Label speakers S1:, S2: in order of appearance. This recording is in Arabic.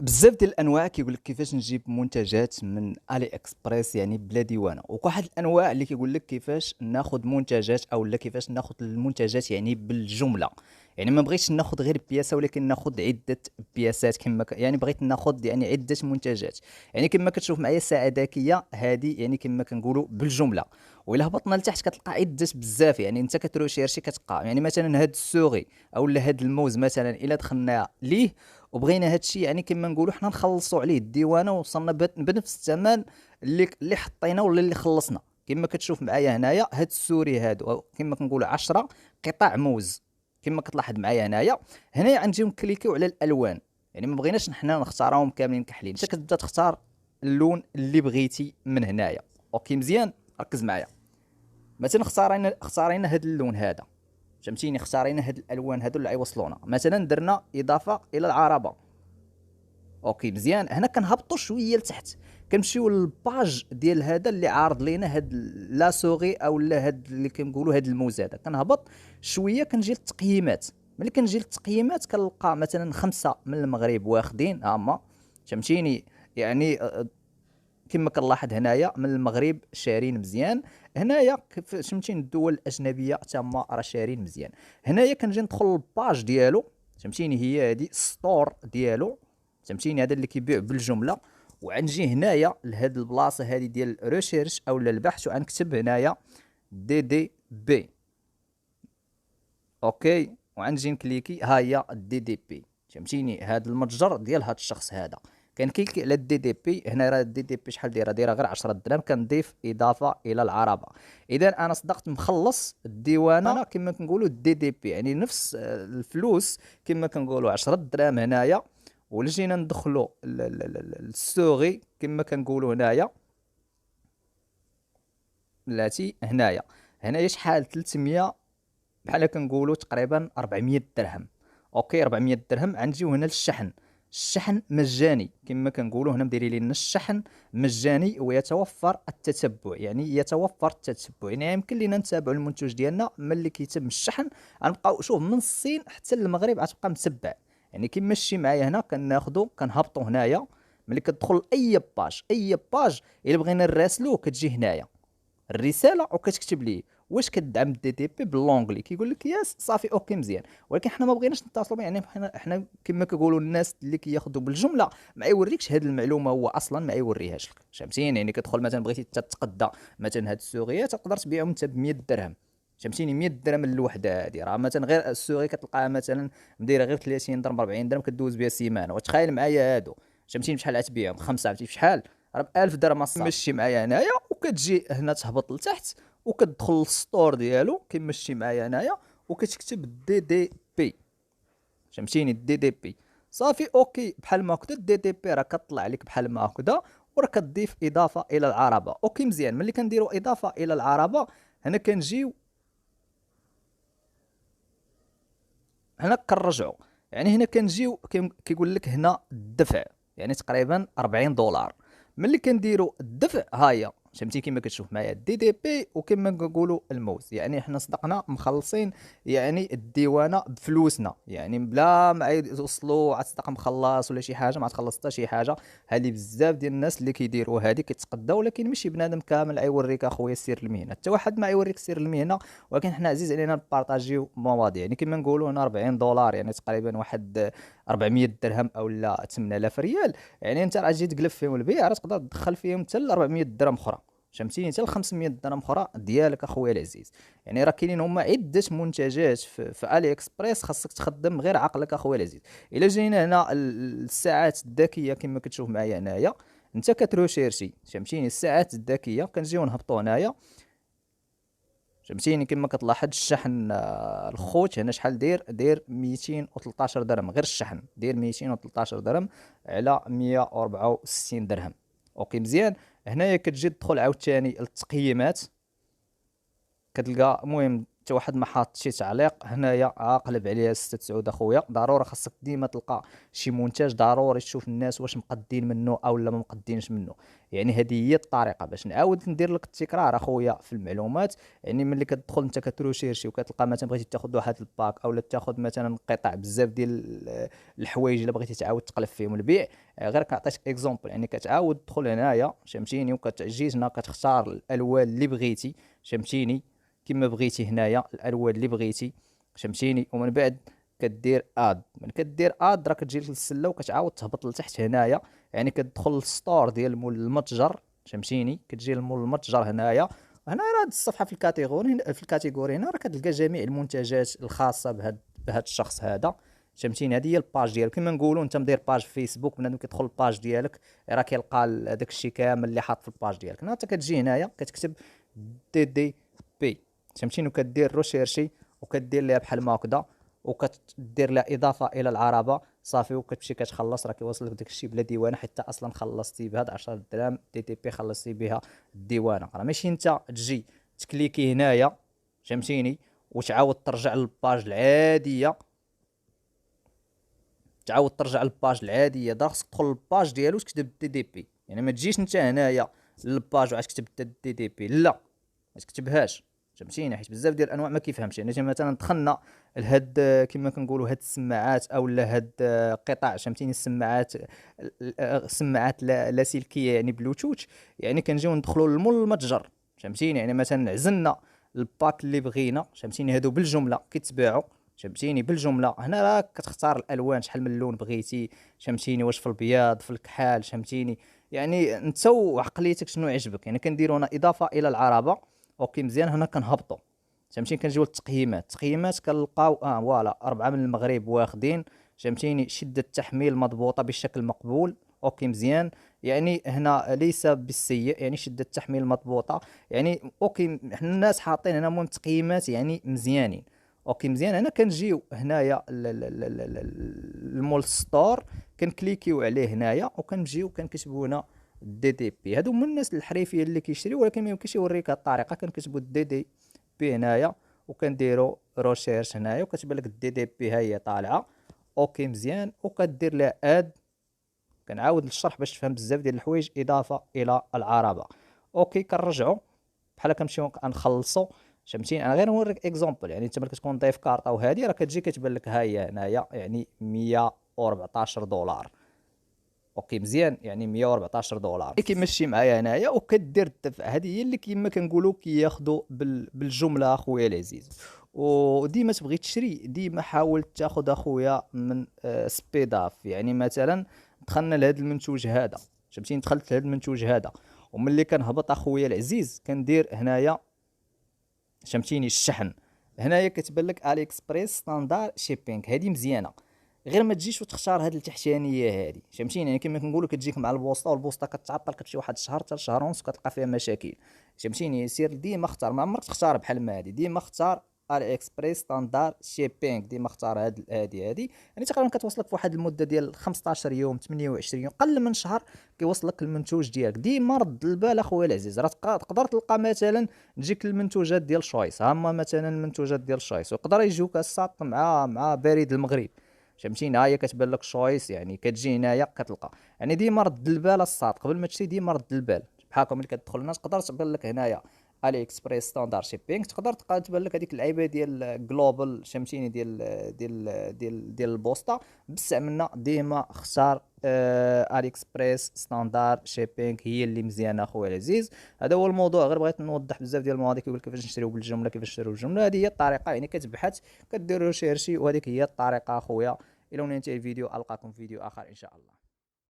S1: بزاف ديال الانواع كيقول لك كيفاش نجيب منتجات من الي اكسبريس يعني بلا ديوانه، وواحد الانواع اللي كيقول لك كيفاش ناخذ منتجات او لا كيفاش ناخذ المنتجات يعني بالجمله. يعني ما بغيتش ناخذ غير بياسه ولكن ناخذ عده بياسات يعني بغيت ناخذ يعني عده منتجات. يعني كما كتشوف معايا الساعه ذكيه هذه يعني كما كنقولوا بالجمله. وإلا هبطنا لتحت كتلقى عده بزاف، يعني انت كتروشيرشي كتلقى يعني مثلا هاد السوغي او لا هاد الموز مثلا الا دخلنا ليه وبغينا هذا الشيء يعني كما نقولوا حنا نخلصوا عليه الديوانه ووصلنا بنفس الثمن اللي حطينا ولا اللي خلصنا. كما كتشوف معايا هنايا هاد السوري هادو كما كنقولوا 10 قطع موز. كما كتلاحظ معايا هنايا غنجيو نكليكيو على الالوان. يعني ما بغيناش حنا نختارهم كاملين كحلين، انت كتبدا تختار اللون اللي بغيتي من هنايا. اوكي مزيان، ركز معايا. مثلا اختارينا هاد اللون هذا، فهمتيني، اختارينا هاد الالوان هادو اللي يوصلونا. مثلا درنا اضافه الى العربه. اوكي مزيان، هنا كنهبطوا شويه لتحت، كنمشيو للباج ديال هذا اللي عارض لينا هاد لا سوغي او لا هاد اللي كنقولوا هاد الموز هذا. كنهبط شويه كنجي للتقييمات. ملي كنجي للتقييمات كنلقى مثلا 5 من المغرب واخدين هما، فهمتيني. يعني كما كنلاحظ هنايا من المغرب شارين مزيان. هنايا فهمتيني الدول الاجنبيه حتى هما راه شارين مزيان. هنايا كنجي ندخل للباج ديالو، فهمتيني، هي هذه ستور ديالو، فهمتيني، هذا اللي كيبيع بالجمله. وغنجي هنايا لهاد البلاصه هذه ديال ريشيرش او البحث وغنكتب هنايا دي دي بي. اوكي، وغنجي نكليكي ها هي الدي دي بي، فهمتيني، هذا المتجر ديال هذا الشخص هذا. كنكليكي على الدي دي بي. هنا راه الدي دي بي شحال دايره غير 10 دراهم، كنضيف اضافه الى العربه. اذا انا صدقت مخلص الديوانه كما كنقولوا الدي دي بي، يعني نفس الفلوس كما كنقولوا 10 دراهم هنايا. ولا جينا ندخلوا السوغي كما كنقولوا هنايا بلاتي هنايا شحال 300، بحال كنقولوا تقريبا 400 درهم. اوكي 400 درهم. غنجيو هنا للشحن. الشحن مجاني كما كنقولوا هنا، مديرين لنا الشحن مجاني ويتوفر التتبع. يعني يتوفر التتبع، يعني يمكن لنا نتابعوا المنتوج ديالنا ملي كيتم الشحن. غنبقاو شوف من الصين حتى للمغرب غتبقى متبع. يعني كيما مشي معايا هنا كناخذوا كنهبطوا هنايا. ملي كتدخل اي باج الا بغينا نراسلوه كتجي هنايا الرساله وكتكتب ليه واش كدعم الدي دي بي باللونجلي، كيقول لك ياس صافي اوكي مزيان. ولكن حنا ما بغيناش نتصلوا يعني حنا كما كيقولوا الناس اللي كياخذوا بالجمله ما يوريكش هذه المعلومه، هو اصلا ما يوريهاش لك، فهمتيني. يعني كتدخل مثلا بغيتي تتقدى مثلا هاد السوغيات تقدر تبيعهم انت ب 100 درهم، فهمتيني، 100 درهم الوحده هذه. راه مثلا غير السوغي كتلقاها مثلا مديره غير 30 درهم 40 درهم كدوز بها السيمانه. وتخيل معايا هادو، فهمتيني، بشحال غتبيعهم؟ خمسه، عرفتي بشحال؟ راه ب 1000 درهم الصافي. مشي معايا هنايا وكتجي هنا تهبط لتحت وكتدخل للسطور ديالو كيما مشي معايا هنايا وكتكتب دي دي بي، فهمتيني، دي دي بي. صافي اوكي، بحال ما هكذا الدي دي بي راه كطلع لك بحال ما هكذا. وراه كتضيف اضافه الى العربه. اوكي مزيان. ملي كنديروا اضافه الى العربه هنا كنجيو هنا كنرجعوا. يعني هنا كنجيو كيقول لك هنا الدفع يعني تقريبا 40 دولار. ملي كنديروا الدفع ها هي، فهمتي، كما كتشوف معايا دي دي بي وكما كنقولوا الموز. يعني حنا صدقنا مخلصين يعني الديوانه بفلوسنا، يعني بلا ما يوصلوا تصدق مخلص ولا شي حاجه، ما تخلص حتى شي حاجه. هذه بزاف ديال الناس اللي كيديروا هذه كيتقداو، ولكن ماشي بنادم كامل يوريك اخويا سير المهنه، حتى واحد ما يوريك سير المهنه. ولكن حنا عزيز علينا نبارطاجيو مواضيع. يعني كما نقولوا هنا 40 دولار يعني تقريبا واحد 400 درهم او لا 8000 ريال. يعني انت راه تجي تقلب فيهم البيع راه تقدر تدخل فيهم حتى ل 400 درهم اخرى، فهمتيني، حتى ل 500 درهم اخرى ديالك اخويا العزيز. يعني راه كاينين هما عده منتجات في الي اكسبريس، خاصك تخدم غير عقلك اخويا العزيز. الا جينا هنا الساعات الذكيه كما كتشوف معايا هنايا، انت كتروشيرشي، فهمتيني، الساعات الذكيه كنجيو نهبطوا هنايا، فهمتيني. كما كتلاحظ الشحن الخوت هنا شحال داير 213 درهم. غير الشحن داير 213 درهم على 164 درهم. اوكي مزيان. هنايا كتجي تدخل عاوتاني التقييمات، كتلقى المهم حتى واحد ما حاط شي تعليق هنايا، قلب عليها 6 9 اخويا. ضروري خاصك ديما تلقى شي منتج، ضروري تشوف الناس واش مقدين منه او لا ما مقدينش منه. يعني هذه هي الطريقه باش نعاود ندير لك التكرار اخويا في المعلومات. يعني ملي كتدخل انت كتروشيرشي وكتلقى مثلا بغيتي تاخذ واحد الباك او لا تاخذ مثلا قطع بزاف ديال الحوايج الا بغيتي تعاود تقلب فيهم البيع، غير كنعطيك اكزومبل. يعني كتعاود تدخل هنايا فهمتيني، وكتجي هنا كتختار الالوان اللي بغيتي فهمتيني، كما بغيتي هنايا الالوان اللي بغيتي فهمتيني. ومن بعد كدير اد، من كدير اد راه كتجي لك السله وكتعاود تهبط لتحت هنايا. يعني كتدخل للستور ديال مول المتجر فهمتيني، كتجي لمول المتجر هنايا. هنا راه هاد الصفحه في الكاتيجوري هنا راه كتلقى جميع المنتجات الخاصه بهاد الشخص هذا فهمتيني. هذه هي الباج ديالك. كما نقولوا انت مدير باج في فيسبوك، بنادم كيدخل الباج ديالك راه كيلقى هذاك الشيء كامل اللي حاط في الباج ديالك. هنا انت كتجي هنايا كتكتب DDP فهمتيني، وكدير روشيرشي وكدير ليها بحال ما هكذا، وكتدير لها اضافه الى العربه صافي، وكتمشي كتخلص. راه كيوصلك داك الشيء بلا ديوانه، حتى اصلا خلصتي بهاد 10 دراهم DDP خلصتي بها الديوانه. راه ماشي انت تجي تكليكي هنايا فهمتيني وتعاود ترجع للباج العاديه، دابا خصك تدخل للباج ديالو تكتب DDP. يعني ما تجيش انت هنايا للباج وعاد تكتب DDP، لا ما تكتبهاش فهمتيني، حيت بزاف ديال الانواع ما كيفهمش. يعني مثلا دخلنا لهاد كما كنقولوا هاد السماعات او لا هاد قطع فهمتيني، السماعات لاسلكيه يعني بلوتوث. يعني كنجيو ندخلوا للمول المتجر فهمتيني. يعني مثلا عزلنا الباك اللي بغينا فهمتيني، هادو بالجمله كيتباعوا فهمتيني بالجمله. هنا راه كتختار الالوان شحال من لون بغيتي فهمتيني، واش في الابيض في الكحال فهمتيني. يعني انت وعقليتك شنو يعجبك. يعني كنديروا هنا اضافه الى العربه. اوكي مزيان. هنا كنهبطوا فهمتيني، كنجيو التقييمات كنلقاو فوالا 4 من المغرب واخدين فهمتيني، شده تحميل مضبوطه بشكل مقبول. اوكي مزيان. يعني هنا ليس بالسيء، يعني شده تحميل مضبوطه. يعني اوكي حنا الناس حاطين هنا المهم تقييمات يعني مزيانين. اوكي مزيان. هنا كنجيو هنايا المول ستور، كنكليكيو عليه هنايا وكنجيو كنكتبوا هنا DDP. هادو هما الناس الحريفيه اللي كيشريو، ولكن ما يمكنش يوريك هاد الطريقه. كنكتبوا DDP هنايا وكنديروا روشيرش هنايا وكتبان لك DDP ها هي طالعه. اوكي مزيان. وكدير لها اد. كنعاود الشرح باش تفهم بزاف ديال الحوايج. اضافه الى العربه. اوكي كنرجعوا بحال كنمشيو نخلصوا فهمتيني. انا غير نوريك اكزومبل. يعني انت ملي كتكون ضايف كارطه وهادي راه كتجي كتبان لك ها هي هنايا يعني 114 دولار. اوكي مزيان. يعني 114 دولار اللي كيمشي معايا هنايا وكدير الدفع. هذه هي اللي كيما كنقولوا كياخذوا بالجمله اخويا العزيز. وديما تبغي تشري ديما حاول تاخذ اخويا من سبيد اف. يعني مثلا دخلنا لهذا المنتوج هذا فهمتيني، دخلت لهذا المنتوج هذا وملي كنهبط اخويا العزيز كندير هنايا فهمتيني الشحن. هنايا كتبان لك الي اكسبريس ستاندار شيبينغ. هذه مزيانه، غير ما تجيش وتختار هاد التحتانيه هادي فهمتيني. يعني كما كنقولوا كتجيك مع البوسطه، والبوسطه كتعطل كتمشي واحد الشهر حتى شهر ونص كتلقى فيها مشاكل فهمتيني. سير ديما اختار، ما عمرك تختار بحال ما هادي. ديما اختار الي اكسبريس ستاندار شيبينغ. ديما اختار هادي. يعني تقريبا كتوصلك في واحد المده ديال 15 يوم 28 يوم قل من شهر كيوصلك المنتوج ديالك. ديما رد البال اخويا العزيز. راه تقدر تلقى مثلا تجيك المنتوجات ديال شويس، هما مثلا المنتوجات ديال شويس، ويقدر يجوك الساط مع بريد المغرب فهمتيني. ها هي كتبان لك شويس. يعني كتجي هنايا كتلقى. يعني ديما رد البال الساط قبل ما تشري. ديما رد البال بحال هكا ملي كتدخل الناس تقدر تبان لك هنايا الي اكسبريس ستاندار شيبينغ. تقدر تبان لك هذيك اللعيبه ديال جلوبال فهمتيني، ديال البوسطه. بصح منا ديما اختار الي اكسبريس ستاندار شيبينغ هي اللي مزيانه اخويا العزيز. هذا هو الموضوع. غير بغيت نوضح بزاف ديال المواضيع. كيقول لك كيفاش نشريو بالجمله، كيفاش نشريو بالجمله. هذه هي الطريقه. يعني كتبحث كدير ريشيرشي وهذيك هي الطريقه اخويا. الى هنا ينتهي الفيديو، القاكم في فيديو اخر ان شاء الله.